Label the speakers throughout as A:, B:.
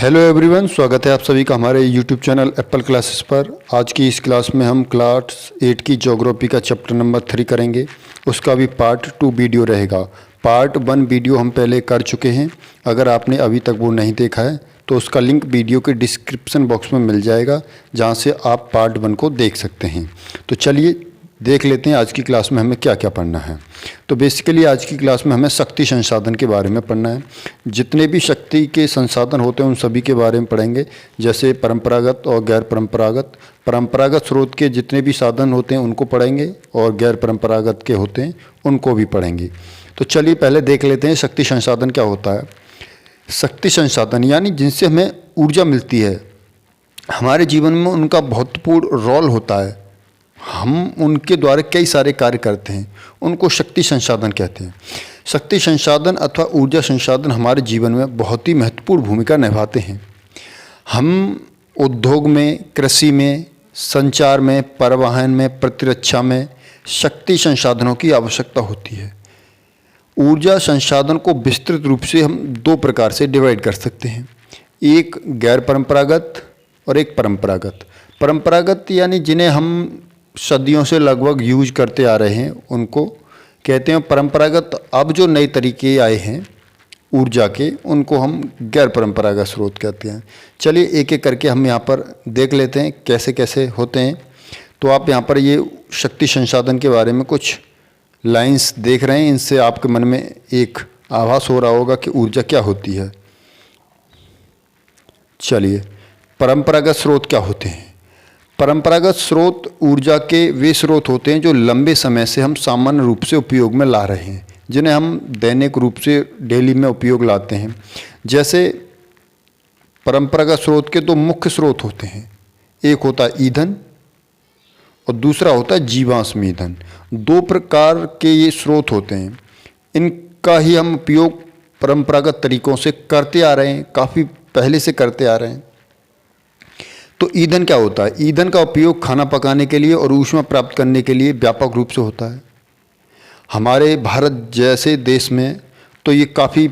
A: Hello everyone, स्वागत है आप सभी का हमारे यूट्यूब चैनल एप्पल क्लासेस पर। आज की इस क्लास में हम क्लास 8 की ज्योग्राफी का चैप्टर नंबर 3 करेंगे। उसका भी पार्ट 2 वीडियो रहेगा। पार्ट 1 वीडियो हम पहले कर चुके हैं। अगर आपने अभी तक वो नहीं देखा है तो उसका लिंक वीडियो के डिस्क्रिप्शन बॉक्स में मिल जाएगा, जहाँ से आप पार्ट 1 को देख सकते हैं। तो चलिए देख लेते हैं आज की क्लास में हमें क्या क्या पढ़ना है। तो बेसिकली आज की क्लास में हमें शक्ति संसाधन के बारे में पढ़ना है। जितने भी शक्ति के संसाधन होते हैं उन सभी के बारे में पढ़ेंगे, जैसे परंपरागत और गैर परंपरागत। परंपरागत स्रोत के जितने भी साधन होते हैं उनको पढ़ेंगे और गैर परंपरागत के होते हैं उनको भी पढ़ेंगे। तो चलिए पहले देख लेते हैं शक्ति संसाधन क्या होता है। शक्ति संसाधन यानी जिनसे हमें ऊर्जा मिलती है, हमारे जीवन में उनका महत्वपूर्ण रोल होता है। हम उनके द्वारा कई सारे कार्य करते हैं, उनको शक्ति संसाधन कहते हैं। शक्ति संसाधन अथवा ऊर्जा संसाधन हमारे जीवन में बहुत ही महत्वपूर्ण भूमिका निभाते हैं। हम उद्योग में, कृषि में, संचार में, परिवहन में, प्रतिरक्षा में शक्ति संसाधनों की आवश्यकता होती है। ऊर्जा संसाधन को विस्तृत रूप से हम दो प्रकार से डिवाइड कर सकते हैं, एक गैर परंपरागत और एक परंपरागत। परंपरागत यानी जिन्हें हम सदियों से लगभग यूज करते आ रहे हैं उनको कहते हैं परंपरागत। अब जो नए तरीके आए हैं ऊर्जा के उनको हम गैर परंपरागत स्रोत कहते हैं। चलिए एक एक करके हम यहाँ पर देख लेते हैं कैसे कैसे होते हैं। तो आप यहाँ पर ये शक्ति संसाधन के बारे में कुछ लाइंस देख रहे हैं, इनसे आपके मन में एक आभास हो रहा होगा कि ऊर्जा क्या होती है। चलिए परंपरागत स्रोत क्या होते हैं। परंपरागत स्रोत ऊर्जा के वे स्रोत होते हैं जो लंबे समय से हम सामान्य रूप से उपयोग में ला रहे हैं, जिन्हें हम दैनिक रूप से डेली में उपयोग लाते हैं। जैसे परंपरागत स्रोत के दो मुख्य स्रोत होते हैं, एक होता है ईंधन और दूसरा होता है जीवाश्म ईंधन। दो प्रकार के ये स्रोत होते हैं, इनका ही हम उपयोग परंपरागत तरीकों से करते आ रहे हैं, काफ़ी पहले से करते आ रहे हैं। तो ईंधन क्या होता है। ईंधन का उपयोग खाना पकाने के लिए और ऊष्मा प्राप्त करने के लिए व्यापक रूप से होता है। हमारे भारत जैसे देश में तो ये काफ़ी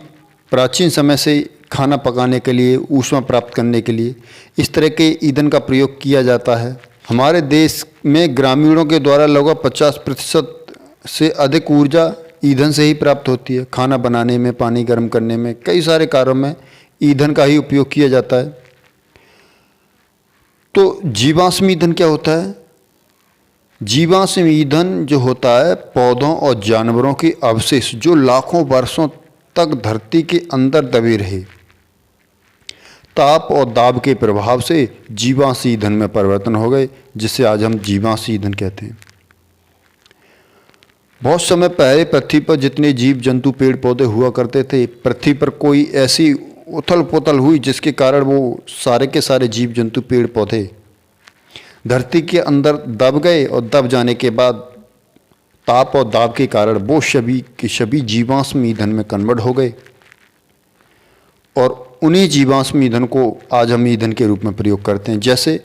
A: प्राचीन समय से खाना पकाने के लिए, ऊष्मा प्राप्त करने के लिए इस तरह के ईंधन का प्रयोग किया जाता है। हमारे देश में ग्रामीणों के द्वारा लगभग 50% से अधिक ऊर्जा ईंधन से ही प्राप्त होती है। खाना बनाने में, पानी गर्म करने में, कई सारे कार्यों में ईंधन का ही उपयोग किया जाता है। तो जीवाश्म ईंधन क्या होता है। जीवाश्म ईंधन जो होता है पौधों और जानवरों के अवशेष जो लाखों वर्षों तक धरती के अंदर दबे रहे, ताप और दाब के प्रभाव से जीवाश्म ईंधन में परिवर्तन हो गए, जिसे आज हम जीवाश्म ईंधन कहते हैं। बहुत समय पहले पृथ्वी पर जितने जीव जंतु पेड़ पौधे हुआ करते थे, पृथ्वी पर कोई ऐसी उथल पुथल हुई जिसके कारण वो सारे के सारे जीव जंतु पेड़ पौधे धरती के अंदर दब गए और दब जाने के बाद ताप और दाब के कारण वो सभी के सभी जीवाश्म ईंधन में कन्वर्ट हो गए और उन्हीं जीवाश्म ईंधन को आज हम ईंधन के रूप में प्रयोग करते हैं। जैसे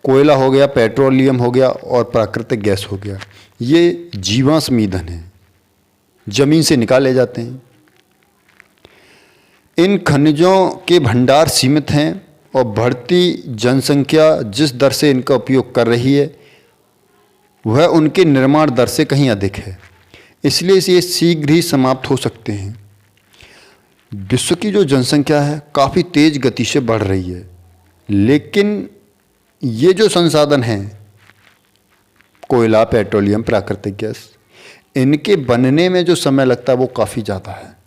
A: कोयला हो गया, पेट्रोलियम हो गया और प्राकृतिक गैस हो गया, ये जीवाश्म ईंधन है, जमीन से निकाले जाते हैं। इन खनिजों के भंडार सीमित हैं और बढ़ती जनसंख्या जिस दर से इनका उपयोग कर रही है वह उनके निर्माण दर से कहीं अधिक है, इसलिए ये शीघ्र ही समाप्त हो सकते हैं। विश्व की जो जनसंख्या है काफ़ी तेज गति से बढ़ रही है, लेकिन ये जो संसाधन हैं कोयला, पेट्रोलियम, प्राकृतिक गैस, इनके बनने में जो समय लगता है वो काफ़ी ज़्यादा है।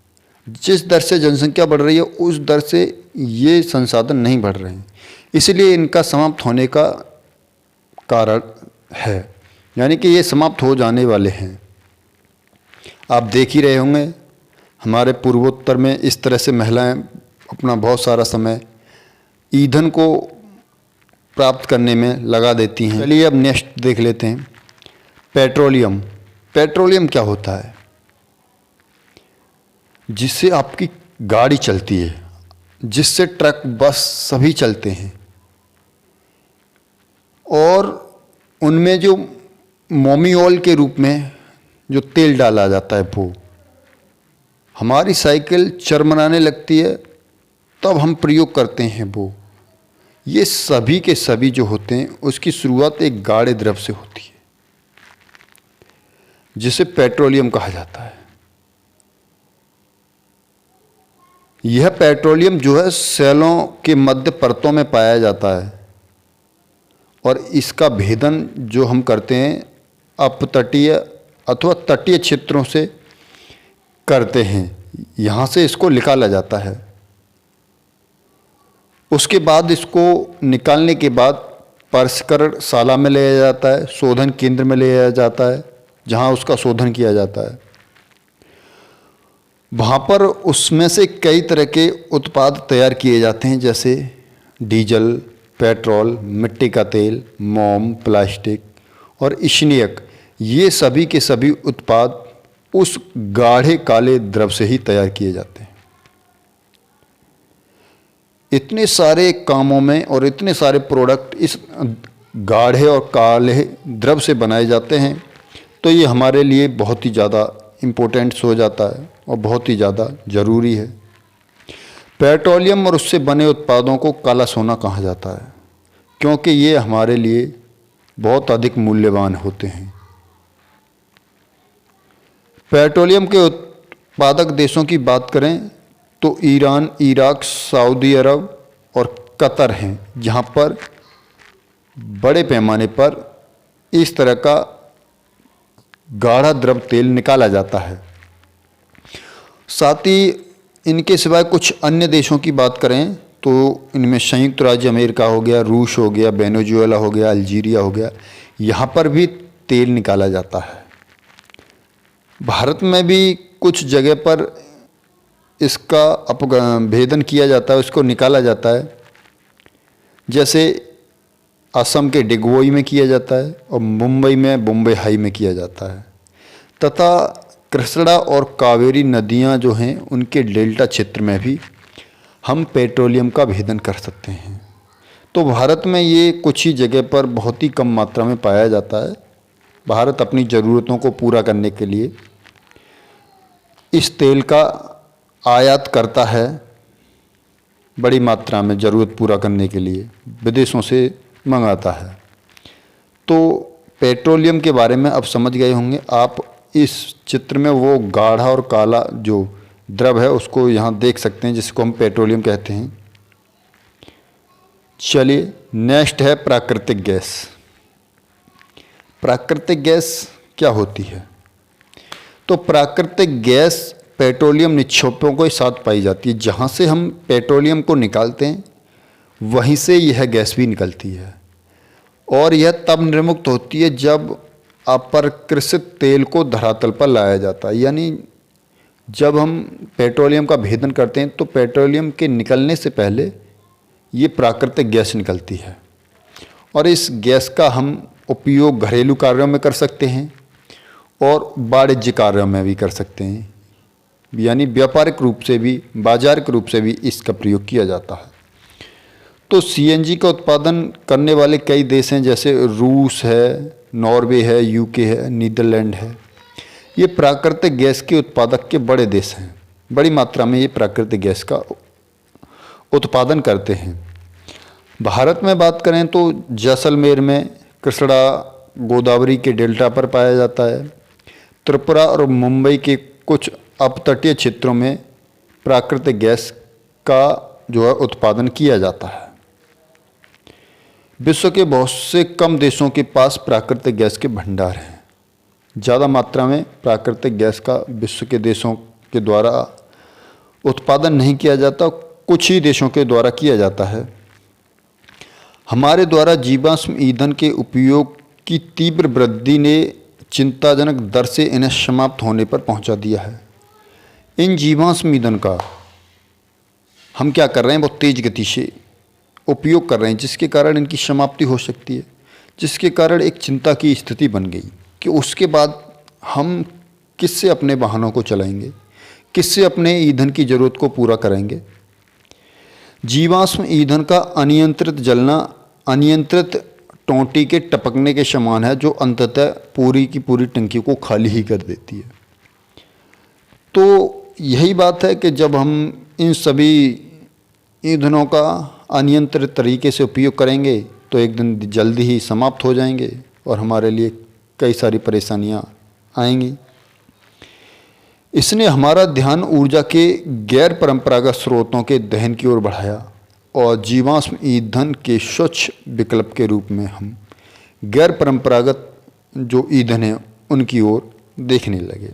A: जिस दर से जनसंख्या बढ़ रही है उस दर से ये संसाधन नहीं बढ़ रहे हैं, इसलिए इनका समाप्त होने का कारण है, यानी कि ये समाप्त हो जाने वाले हैं। आप देख ही रहे होंगे हमारे पूर्वोत्तर में इस तरह से महिलाएं अपना बहुत सारा समय ईंधन को प्राप्त करने में लगा देती हैं। चलिए अब नेक्स्ट देख लेते हैं पेट्रोलियम। पेट्रोलियम क्या होता है। जिससे आपकी गाड़ी चलती है, जिससे ट्रक, बस सभी चलते हैं और उनमें जो मोमियोल के रूप में जो तेल डाला जाता है वो हमारी साइकिल चरमराने लगती है तब हम प्रयोग करते हैं वो, ये सभी के सभी जो होते हैं उसकी शुरुआत एक गाढ़े द्रव से होती है जिसे पेट्रोलियम कहा जाता है। यह पेट्रोलियम जो है सेलों के मध्य परतों में पाया जाता है और इसका भेदन जो हम करते हैं अपतटीय अथवा तटीय क्षेत्रों से करते हैं, यहाँ से इसको निकाला जाता है। उसके बाद इसको निकालने के बाद प्रसंस्करणशाला में ले जाया जाता है, शोधन केंद्र में ले जाया जाता है जहाँ उसका शोधन किया जाता है। वहाँ पर उसमें से कई तरह के उत्पाद तैयार किए जाते हैं, जैसे डीजल, पेट्रोल, मिट्टी का तेल, मोम, प्लास्टिक और स्नेक। ये सभी के सभी उत्पाद उस गाढ़े काले द्रव से ही तैयार किए जाते हैं। इतने सारे कामों में और इतने सारे प्रोडक्ट इस गाढ़े और काले द्रव से बनाए जाते हैं, तो ये हमारे लिए बहुत ही ज़्यादा इम्पोर्टेंट्स हो जाता है और बहुत ही ज़्यादा ज़रूरी है। पेट्रोलियम और उससे बने उत्पादों को काला सोना कहा जाता है क्योंकि ये हमारे लिए बहुत अधिक मूल्यवान होते हैं। पेट्रोलियम के उत्पादक देशों की बात करें तो ईरान, इराक, सऊदी अरब और कतर हैं, जहाँ पर बड़े पैमाने पर इस तरह का गाढ़ा द्रव तेल निकाला जाता है। साथ ही इनके सिवाय कुछ अन्य देशों की बात करें तो इनमें संयुक्त राज्य अमेरिका हो गया, रूस हो गया, वेनेजुएला हो गया, अल्जीरिया हो गया, यहाँ पर भी तेल निकाला जाता है। भारत में भी कुछ जगह पर इसका भेदन किया जाता है, उसको निकाला जाता है, जैसे असम के डिगबोई में किया जाता है और मुंबई में बम्बई हाई में किया जाता है, तथा कृष्णा और कावेरी नदियां जो हैं उनके डेल्टा क्षेत्र में भी हम पेट्रोलियम का भेदन कर सकते हैं। तो भारत में ये कुछ ही जगह पर बहुत ही कम मात्रा में पाया जाता है। भारत अपनी ज़रूरतों को पूरा करने के लिए इस तेल का आयात करता है, बड़ी मात्रा में ज़रूरत पूरा करने के लिए विदेशों से मंगाता है। तो पेट्रोलियम के बारे में अब समझ गए होंगे आप। इस चित्र में वो गाढ़ा और काला जो द्रव है उसको यहाँ देख सकते हैं, जिसको हम पेट्रोलियम कहते हैं। चलिए नेक्स्ट है प्राकृतिक गैस। प्राकृतिक गैस क्या होती है? तो प्राकृतिक गैस पेट्रोलियम निक्षेपों के साथ पाई जाती है। जहाँ से हम पेट्रोलियम को निकालते हैं वहीं से यह गैस भी निकलती है और यह तब निर्मुक्त होती है जब अपरिष्कृत तेल को धरातल पर लाया जाता है। यानी जब हम पेट्रोलियम का भेदन करते हैं तो पेट्रोलियम के निकलने से पहले ये प्राकृतिक गैस निकलती है और इस गैस का हम उपयोग घरेलू कार्यों में कर सकते हैं और वाणिज्य कार्यों में भी कर सकते हैं। यानी व्यापारिक रूप से भी, बाजारिक रूप से भी इसका प्रयोग किया जाता है। तो सीएनजी का उत्पादन करने वाले कई देश हैं, जैसे रूस है, नॉर्वे है, यूके है, नीदरलैंड है। ये प्राकृतिक गैस के उत्पादक के बड़े देश हैं। बड़ी मात्रा में ये प्राकृतिक गैस का उत्पादन करते हैं। भारत में बात करें तो जैसलमेर में कृष्णा गोदावरी के डेल्टा पर पाया जाता है। त्रिपुरा और मुंबई के कुछ अपतटीय क्षेत्रों में प्राकृतिक गैस का जो है उत्पादन किया जाता है। विश्व के बहुत से कम देशों के पास प्राकृतिक गैस के भंडार हैं। ज़्यादा मात्रा में प्राकृतिक गैस का विश्व के देशों के द्वारा उत्पादन नहीं किया जाता, कुछ ही देशों के द्वारा किया जाता है। हमारे द्वारा जीवाश्म ईंधन के उपयोग की तीव्र वृद्धि ने चिंताजनक दर से इन्हें समाप्त होने पर पहुंचा दिया है। इन जीवाश्म ईंधन का हम क्या कर रहे हैं, बहुत तेज़ गति से उपयोग कर रहे हैं, जिसके कारण इनकी समाप्ति हो सकती है, जिसके कारण एक चिंता की स्थिति बन गई कि उसके बाद हम किससे अपने वाहनों को चलाएंगे, किससे अपने ईंधन की ज़रूरत को पूरा करेंगे। जीवाश्म ईंधन का अनियंत्रित जलना अनियंत्रित टोंटी के टपकने के समान है, जो अंततः पूरी की पूरी टंकी को खाली ही कर देती है। तो यही बात है कि जब हम इन सभी ईंधनों का अनियंत्रित तरीके से उपयोग करेंगे तो एक दिन जल्दी ही समाप्त हो जाएंगे और हमारे लिए कई सारी परेशानियां आएंगी। इसने हमारा ध्यान ऊर्जा के गैर परंपरागत स्रोतों के दहन की ओर बढ़ाया और जीवाश्म ईंधन के स्वच्छ विकल्प के रूप में हम गैर परंपरागत जो ईंधन है उनकी ओर देखने लगे।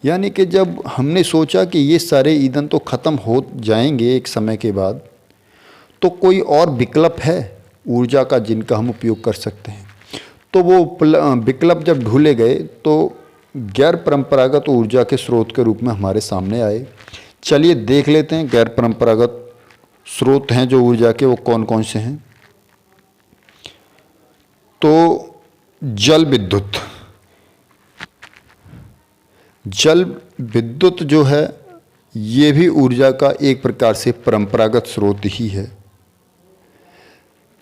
A: यानी कि जब हमने सोचा कि ये सारे ईंधन तो ख़त्म हो जाएंगे एक समय के बाद, तो कोई और विकल्प है ऊर्जा का जिनका हम उपयोग कर सकते हैं। तो वो विकल्प जब ढूंढे गए तो गैर परंपरागत ऊर्जा के स्रोत के रूप में हमारे सामने आए। चलिए देख लेते हैं गैर परंपरागत स्रोत हैं जो ऊर्जा के, वो कौन कौन से हैं। तो जल विद्युत, जल विद्युत जो है ये भी ऊर्जा का एक प्रकार से परंपरागत स्रोत ही है,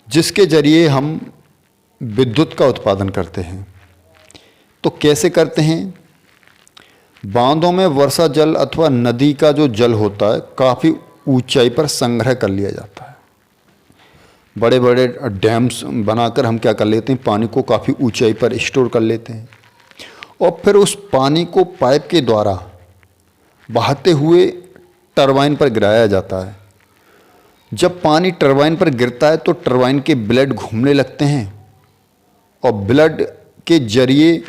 A: जिसके जरिए हम विद्युत का उत्पादन करते हैं। तो कैसे करते हैं? बांधों में वर्षा जल अथवा नदी का जो जल होता है काफ़ी ऊंचाई पर संग्रह कर लिया जाता है। बड़े बड़े डैम्स बनाकर हम क्या कर लेते हैं, पानी को काफ़ी ऊंचाई पर स्टोर कर लेते हैं और फिर उस पानी को पाइप के द्वारा बहाते हुए टरबाइन पर गिराया जाता है। जब पानी टरबाइन पर गिरता है तो टरबाइन के ब्लेड घूमने लगते हैं और ब्लेड के जरिए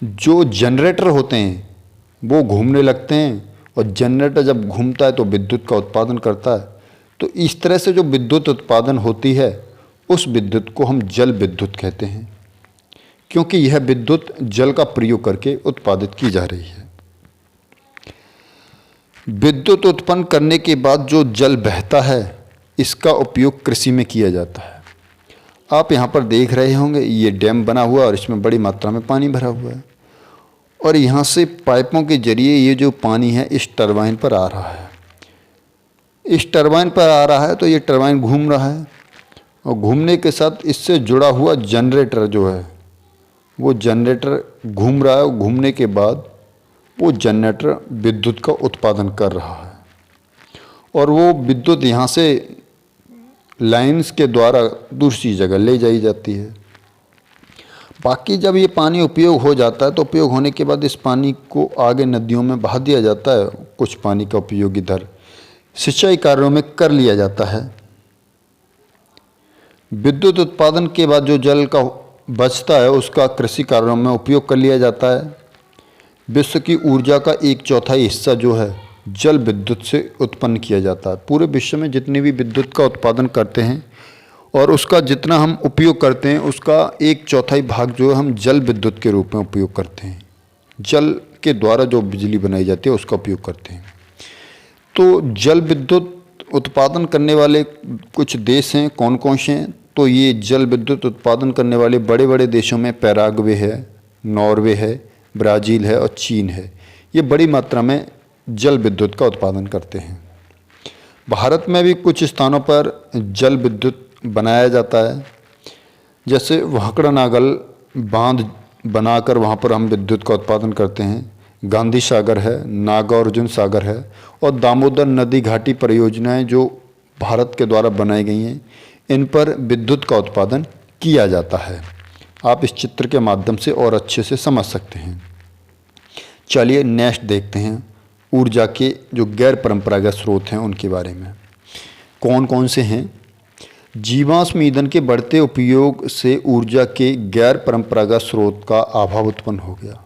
A: जो जनरेटर होते हैं वो घूमने लगते हैं और जनरेटर जब घूमता है तो विद्युत का उत्पादन करता है। तो इस तरह से जो विद्युत उत्पादन होती है उस विद्युत को हम जल विद्युत कहते हैं, क्योंकि यह विद्युत जल का प्रयोग करके उत्पादित की जा रही है। विद्युत उत्पन्न करने के बाद जो जल बहता है इसका उपयोग कृषि में किया जाता है। आप यहाँ पर देख रहे होंगे ये डैम बना हुआ और इसमें बड़ी मात्रा में पानी भरा हुआ है और यहाँ से पाइपों के जरिए ये जो पानी है इस टरबाइन पर आ रहा है। इस टरबाइन पर आ रहा है तो ये टरबाइन घूम रहा है और घूमने के साथ इससे जुड़ा हुआ जनरेटर जो है वो जनरेटर घूम रहा है और घूमने के बाद वो जनरेटर विद्युत का उत्पादन कर रहा है और वो विद्युत यहाँ से लाइंस के द्वारा दूसरी जगह ले जाई जाती है। बाकी जब ये पानी उपयोग हो जाता है तो उपयोग होने के बाद इस पानी को आगे नदियों में बहा दिया जाता है। कुछ पानी का उपयोग इधर सिंचाई कार्यों में कर लिया जाता है। विद्युत उत्पादन के बाद जो जल का बचता है उसका कृषि कार्यों में उपयोग कर लिया जाता है। विश्व की ऊर्जा का 1/4 हिस्सा जो है जल विद्युत से उत्पन्न किया जाता है। पूरे विश्व में जितनी भी विद्युत का उत्पादन करते हैं और उसका जितना हम उपयोग करते हैं उसका 1/4 भाग जो है हम जल विद्युत के रूप में उपयोग करते हैं। जल के द्वारा जो बिजली बनाई जाती है उसका उपयोग करते हैं। तो जल विद्युत उत्पादन करने वाले कुछ देश हैं, कौन कौन से हैं? तो ये जल विद्युत उत्पादन करने वाले बड़े बड़े देशों में पैराग्वे है, नॉर्वे है, ब्राज़ील है और चीन है। ये बड़ी मात्रा में जल विद्युत का उत्पादन करते हैं। भारत में भी कुछ स्थानों पर जल विद्युत बनाया जाता है, जैसे वाकड़ा नागल बांध बनाकर वहाँ पर हम विद्युत का उत्पादन करते हैं। गांधी सागर है, नागार्जुन सागर है और दामोदर नदी घाटी परियोजनाएं जो भारत के द्वारा बनाई गई हैं, इन पर विद्युत का उत्पादन किया जाता है। आप इस चित्र के माध्यम से और अच्छे से समझ सकते हैं। चलिए नेक्स्ट देखते हैं ऊर्जा के जो गैर परंपरागत स्रोत हैं उनके बारे में। कौन कौन से हैं? जीवाश्म ईंधन के बढ़ते उपयोग से ऊर्जा के गैर परंपरागत स्रोत का अभाव उत्पन्न हो गया।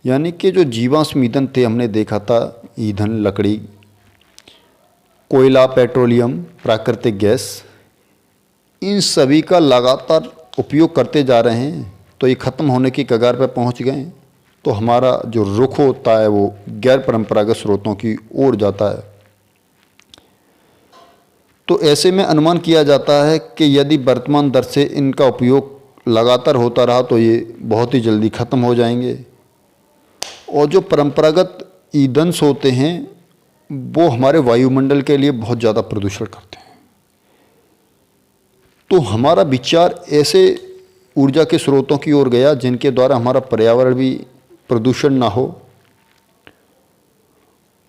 A: यानी कि जो जीवाश्म ईंधन थे, हमने देखा था ईंधन, लकड़ी, कोयला, पेट्रोलियम, प्राकृतिक गैस, इन सभी का लगातार उपयोग करते जा रहे हैं तो ये ख़त्म होने की कगार पर पहुंच गए। तो हमारा जो रुख होता है वो गैर परंपरागत स्रोतों की ओर जाता है। तो ऐसे में अनुमान किया जाता है कि यदि वर्तमान दर से इनका उपयोग लगातार होता रहा तो ये बहुत ही जल्दी ख़त्म हो जाएंगे और जो परंपरागत ईंधन होते हैं वो हमारे वायुमंडल के लिए बहुत ज़्यादा प्रदूषण करते हैं। तो हमारा विचार ऐसे ऊर्जा के स्रोतों की ओर गया जिनके द्वारा हमारा पर्यावरण भी प्रदूषण ना हो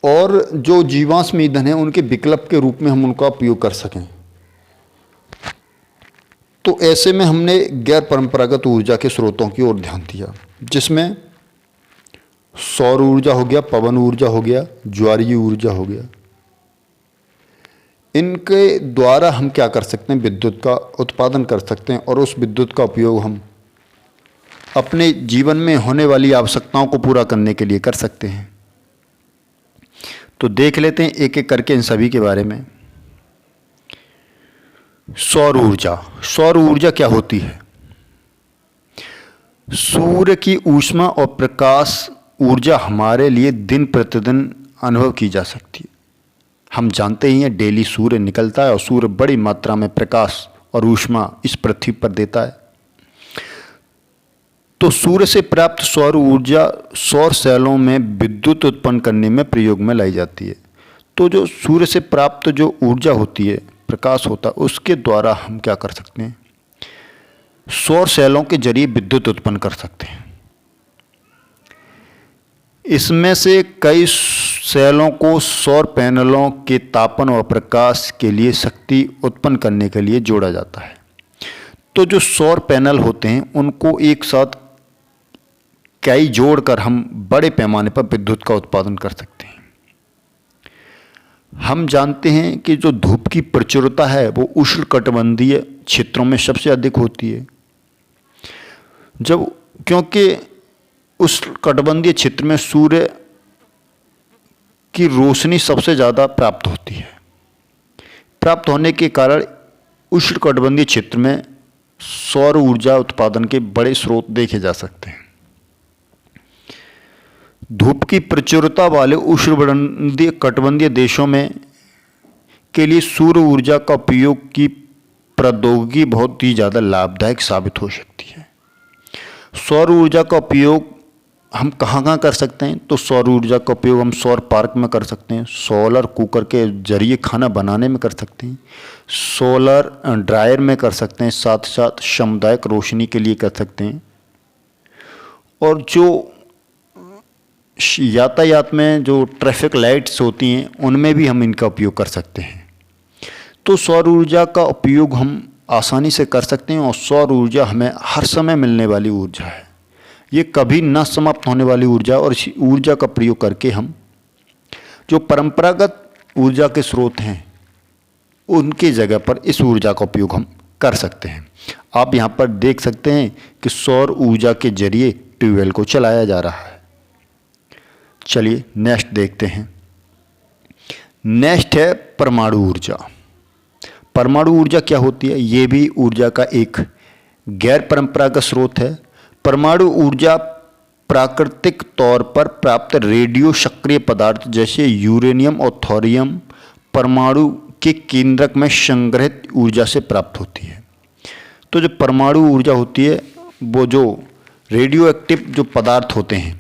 A: और जो जीवाश्म ईंधन है उनके विकल्प के रूप में हम उनका उपयोग कर सकें। तो ऐसे में हमने गैर परंपरागत ऊर्जा के स्रोतों की ओर ध्यान दिया, जिसमें सौर ऊर्जा हो गया, पवन ऊर्जा हो गया, ज्वारीय ऊर्जा हो गया। इनके द्वारा हम क्या कर सकते हैं, विद्युत का उत्पादन कर सकते हैं और उस विद्युत का उपयोग हम अपने जीवन में होने वाली आवश्यकताओं को पूरा करने के लिए कर सकते हैं। तो देख लेते हैं एक एक करके इन सभी के बारे में। सौर ऊर्जा। सौर ऊर्जा क्या होती है? सूर्य की ऊष्मा और प्रकाश ऊर्जा हमारे लिए दिन प्रतिदिन अनुभव की जा सकती है। हम जानते ही हैं डेली सूर्य निकलता है और सूर्य बड़ी मात्रा में प्रकाश और ऊष्मा इस पृथ्वी पर देता है। तो सूर्य से प्राप्त सौर ऊर्जा सौर सेलों में विद्युत उत्पन्न करने में प्रयोग में लाई जाती है। तो जो सूर्य से प्राप्त जो ऊर्जा होती है, प्रकाश होता है, उसके द्वारा हम क्या कर सकते हैं, सौर सेलों के जरिए विद्युत उत्पन्न कर सकते हैं। इसमें से कई सेलों को सौर पैनलों के तापन और प्रकाश के लिए शक्ति उत्पन्न करने के लिए जोड़ा जाता है। तो जो सौर पैनल होते हैं उनको एक साथ कई जोड़कर हम बड़े पैमाने पर विद्युत का उत्पादन कर सकते हैं। हम जानते हैं कि जो धूप की प्रचुरता है वो उष्णकटिबंधीय क्षेत्रों में सबसे अधिक होती है। क्योंकि उष्णकटिबंधीय क्षेत्र में सूर्य की रोशनी सबसे ज़्यादा प्राप्त होती है। प्राप्त होने के कारण उष्णकटिबंधीय क्षेत्र में सौर ऊर्जा उत्पादन के बड़े स्रोत देखे जा सकते हैं। धूप की प्रचुरता वाले उष्णकटिबंधीय देशों में के लिए सूर्य ऊर्जा का उपयोग की प्रौद्योगिकी बहुत ही ज़्यादा लाभदायक साबित हो सकती है। सौर ऊर्जा का उपयोग हम कहाँ कहाँ कर सकते हैं? तो सौर ऊर्जा का उपयोग हम सौर पार्क में कर सकते हैं, सोलर कुकर के जरिए खाना बनाने में कर सकते हैं, सोलर ड्रायर में कर सकते हैं, साथ साथ सामुदायिक रोशनी के लिए कर सकते हैं। और जो यातायात में जो ट्रैफिक लाइट्स होती हैं उनमें भी हम इनका उपयोग कर सकते हैं। तो सौर ऊर्जा का उपयोग हम आसानी से कर सकते हैं और सौर ऊर्जा हमें हर समय मिलने वाली ऊर्जा है। ये कभी न समाप्त होने वाली ऊर्जा है और इसी ऊर्जा का प्रयोग करके हम जो परंपरागत ऊर्जा के स्रोत हैं उनकी जगह पर इस ऊर्जा का उपयोग हम कर सकते हैं। आप यहाँ पर देख सकते हैं कि सौर ऊर्जा के जरिए ट्यूबवेल को चलाया जा रहा है। चलिए नेक्स्ट देखते हैं। नेक्स्ट है परमाणु ऊर्जा। परमाणु ऊर्जा क्या होती है? ये भी ऊर्जा का एक गैर परंपरागत स्रोत है। परमाणु ऊर्जा प्राकृतिक तौर पर प्राप्त रेडियो सक्रिय पदार्थ जैसे यूरेनियम और थोरियम परमाणु के केंद्रक में संग्रहित ऊर्जा से प्राप्त होती है। तो जो परमाणु ऊर्जा होती है वो जो रेडियो एक्टिव जो पदार्थ होते हैं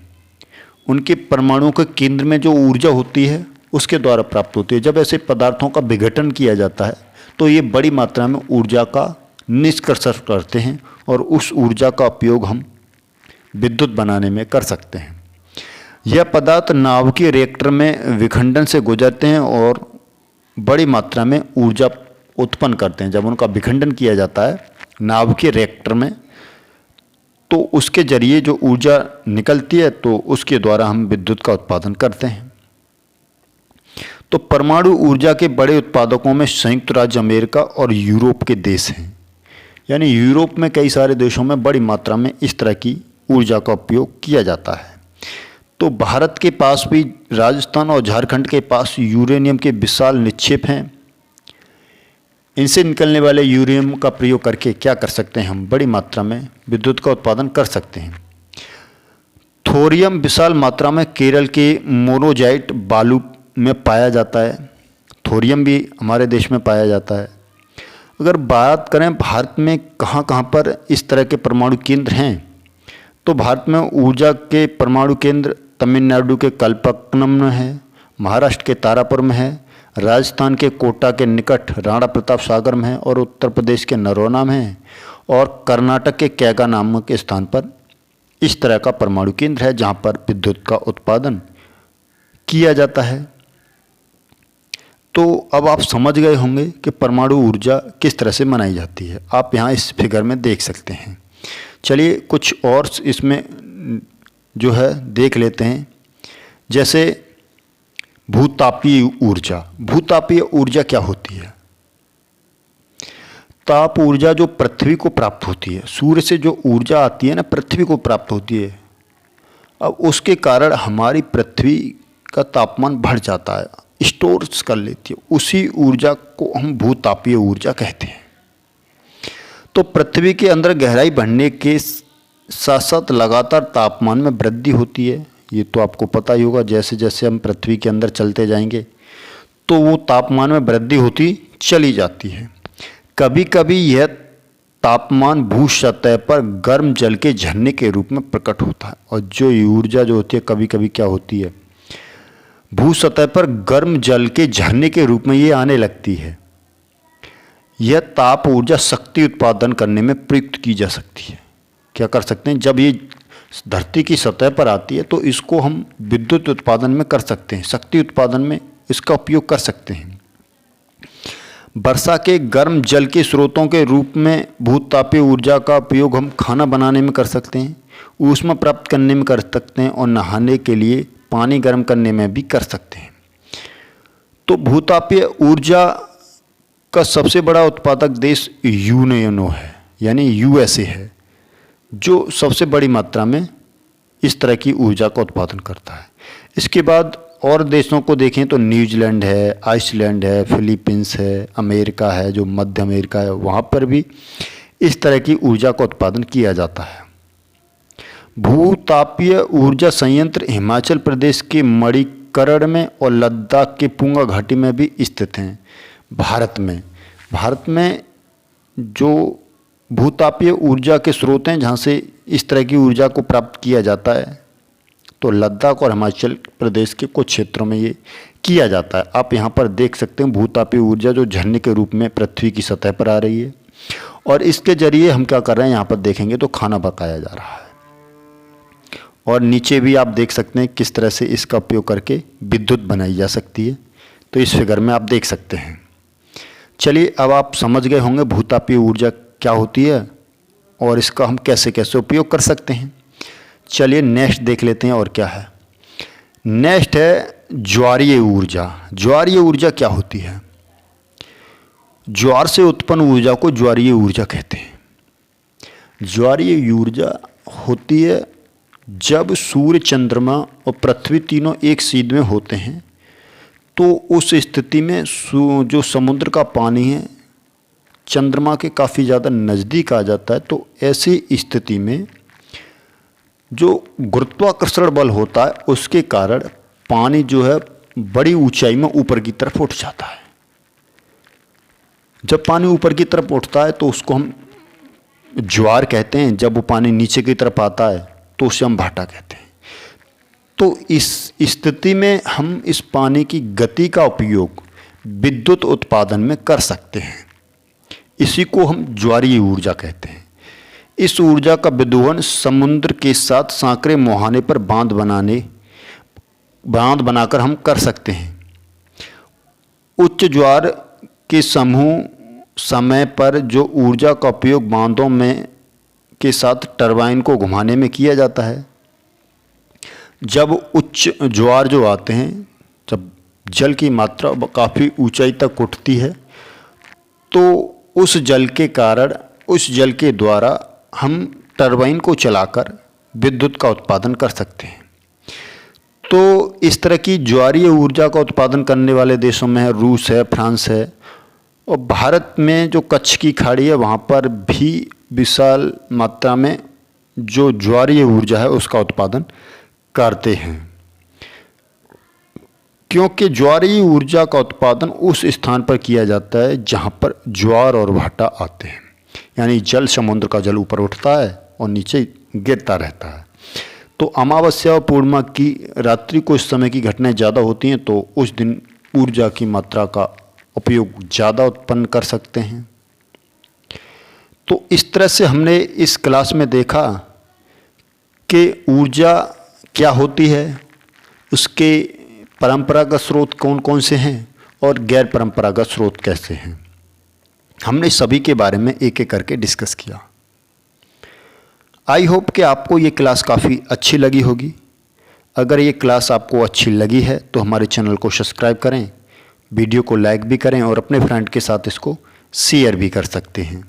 A: उनके परमाणुओं के केंद्र में जो ऊर्जा होती है उसके द्वारा प्राप्त होती है। जब ऐसे पदार्थों का विघटन किया जाता है तो ये बड़ी मात्रा में ऊर्जा का निष्कर्षण करते हैं और उस ऊर्जा का उपयोग हम विद्युत बनाने में कर सकते हैं। यह पदार्थ नाभिकीय रिएक्टर में विखंडन से गुजरते हैं और बड़ी मात्रा में ऊर्जा उत्पन्न करते हैं। जब उनका विखंडन किया जाता है नाभिकीय रिएक्टर में तो उसके जरिए जो ऊर्जा निकलती है तो उसके द्वारा हम विद्युत का उत्पादन करते हैं। तो परमाणु ऊर्जा के बड़े उत्पादकों में संयुक्त राज्य अमेरिका और यूरोप के देश हैं। यानी यूरोप में कई सारे देशों में बड़ी मात्रा में इस तरह की ऊर्जा का उपयोग किया जाता है। तो भारत के पास भी राजस्थान और झारखंड के पास यूरेनियम के विशाल निक्षेप हैं। इनसे निकलने वाले यूरेनियम का प्रयोग करके क्या कर सकते हैं, हम बड़ी मात्रा में विद्युत का उत्पादन कर सकते हैं। थोरियम विशाल मात्रा में केरल के मोनोजाइट बालू में पाया जाता है। थोरियम भी हमारे देश में पाया जाता है। अगर बात करें भारत में कहाँ कहाँ पर इस तरह के परमाणु केंद्र हैं तो भारत में ऊर्जा के परमाणु केंद्र तमिलनाडु के कल्पक्कनम में है, महाराष्ट्र के तारापुर में है, राजस्थान के कोटा के निकट राणा प्रताप सागर में है और उत्तर प्रदेश के नरोना में है और कर्नाटक के कैगा नामक स्थान पर इस तरह का परमाणु केंद्र है जहाँ पर विद्युत का उत्पादन
B: किया जाता है। तो अब आप समझ गए होंगे कि परमाणु ऊर्जा किस तरह से बनाई जाती है। आप यहाँ इस फिगर में देख सकते हैं। चलिए कुछ और इसमें जो है देख लेते हैं। जैसे भूतापीय ऊर्जा। भूतापीय ऊर्जा क्या होती है? ताप ऊर्जा जो पृथ्वी को प्राप्त होती है, सूर्य से जो ऊर्जा आती है ना, पृथ्वी को प्राप्त होती है। अब उसके कारण हमारी पृथ्वी का तापमान बढ़ जाता है, स्टोर्स कर लेती है। उसी ऊर्जा को हम भूतापीय ऊर्जा कहते हैं। तो पृथ्वी के अंदर गहराई बढ़ने के साथ साथ लगातार तापमान में वृद्धि होती है। ये तो आपको पता ही होगा। जैसे जैसे हम पृथ्वी के अंदर चलते जाएंगे तो वो तापमान में वृद्धि होती चली जाती है। कभी कभी यह तापमान भू सतह पर गर्म जल के झरने के रूप में प्रकट होता है। और जो ऊर्जा जो होती है कभी कभी क्या होती है, भू सतह पर गर्म जल के झरने के रूप में ये आने लगती है। यह ताप ऊर्जा शक्ति उत्पादन करने में प्रयुक्त की जा सकती है। क्या कर सकते हैं, जब ये धरती की सतह पर आती है तो इसको हम विद्युत उत्पादन में कर सकते हैं, शक्ति उत्पादन में इसका उपयोग कर सकते हैं। वर्षा के गर्म जल के स्रोतों के रूप में भूतापीय ऊर्जा का उपयोग हम खाना बनाने में कर सकते हैं, ऊष्मा प्राप्त करने में कर सकते हैं और नहाने के लिए पानी गर्म करने में भी कर सकते हैं। तो भूतापीय ऊर्जा का सबसे बड़ा उत्पादक देश यूएनओ है, यानी यूएसए है, जो सबसे बड़ी मात्रा में इस तरह की ऊर्जा का उत्पादन करता है। इसके बाद और देशों को देखें तो न्यूजीलैंड है, आइसलैंड है, फिलीपींस है, अमेरिका है, जो मध्य अमेरिका है, वहाँ पर भी इस तरह की ऊर्जा का उत्पादन किया जाता है। भूतापीय ऊर्जा संयंत्र हिमाचल प्रदेश के मणिकरण में और लद्दाख के पुंगा घाटी में भी स्थित हैं। भारत में जो भूतापीय ऊर्जा के स्रोत हैं जहाँ से इस तरह की ऊर्जा को प्राप्त किया जाता है, तो लद्दाख और हिमाचल प्रदेश के कुछ क्षेत्रों में ये किया जाता है। आप यहाँ पर देख सकते हैं भूतापीय ऊर्जा जो झरने के रूप में पृथ्वी की सतह पर आ रही है और इसके जरिए हम क्या कर रहे हैं, यहाँ पर देखेंगे तो खाना पकाया जा रहा है। और नीचे भी आप देख सकते हैं किस तरह से इसका उपयोग करके विद्युत बनाई जा सकती है। तो इस फिगर में आप देख सकते हैं। चलिए अब आप समझ गए होंगे भूतापीय ऊर्जा क्या होती है और इसका हम कैसे कैसे उपयोग कर सकते हैं। चलिए नेक्स्ट देख लेते हैं और क्या है। नेक्स्ट है ज्वारीय ऊर्जा। ज्वारीय ऊर्जा क्या होती है? ज्वार से उत्पन्न ऊर्जा को ज्वारीय ऊर्जा कहते हैं। ज्वारीय ऊर्जा होती है जब सूर्य, चंद्रमा और पृथ्वी तीनों एक सीध में होते हैं, तो उस स्थिति में जो समुद्र का पानी है चंद्रमा के काफ़ी ज़्यादा नज़दीक आ जाता है। तो ऐसी स्थिति में जो गुरुत्वाकर्षण बल होता है उसके कारण पानी जो है बड़ी ऊंचाई में ऊपर की तरफ उठ जाता है। जब पानी ऊपर की तरफ उठता है तो उसको हम ज्वार कहते हैं। जब वो पानी नीचे की तरफ आता है तो उसे हम भाटा कहते हैं। तो इस स्थिति में हम इस पानी की गति का उपयोग विद्युत उत्पादन में कर सकते हैं। इसी को हम ज्वारीय ऊर्जा कहते हैं। इस ऊर्जा का विदोहन समुद्र के साथ सांकरे मुहाने पर बांध बनाकर हम कर सकते हैं। उच्च ज्वार के समूह समय पर जो ऊर्जा का उपयोग बांधों में के साथ टरबाइन को घुमाने में किया जाता है। जब उच्च ज्वार जो आते हैं, जब जल की मात्रा काफ़ी ऊंचाई तक उठती है, तो उस जल के कारण, उस जल के द्वारा हम टरबाइन को चलाकर विद्युत का उत्पादन कर सकते हैं। तो इस तरह की ज्वारीय ऊर्जा का उत्पादन करने वाले देशों में है रूस है, फ्रांस है, और भारत में जो कच्छ की खाड़ी है वहाँ पर भी विशाल मात्रा में जो ज्वारीय ऊर्जा है उसका उत्पादन करते हैं। क्योंकि ज्वारीय ऊर्जा का उत्पादन उस स्थान पर किया जाता है जहाँ पर ज्वार और भाटा आते हैं, यानी जल, समुद्र का जल ऊपर उठता है और नीचे गिरता रहता है। तो अमावस्या और पूर्णिमा की रात्रि को इस समय की घटनाएं ज़्यादा होती हैं, तो उस दिन ऊर्जा की मात्रा का उपयोग ज़्यादा उत्पन्न कर सकते हैं। तो इस तरह से हमने इस क्लास में देखा कि ऊर्जा क्या होती है, उसके परंपरागत स्रोत कौन कौन से हैं और गैर परंपरागत स्रोत कैसे हैं, हमने सभी के बारे में एक एक करके डिस्कस किया। आई होप कि आपको ये क्लास काफ़ी अच्छी लगी होगी। अगर ये क्लास आपको अच्छी लगी है तो हमारे चैनल को सब्सक्राइब करें, वीडियो को लाइक भी करें और अपने फ्रेंड के साथ इसको शेयर भी कर सकते हैं।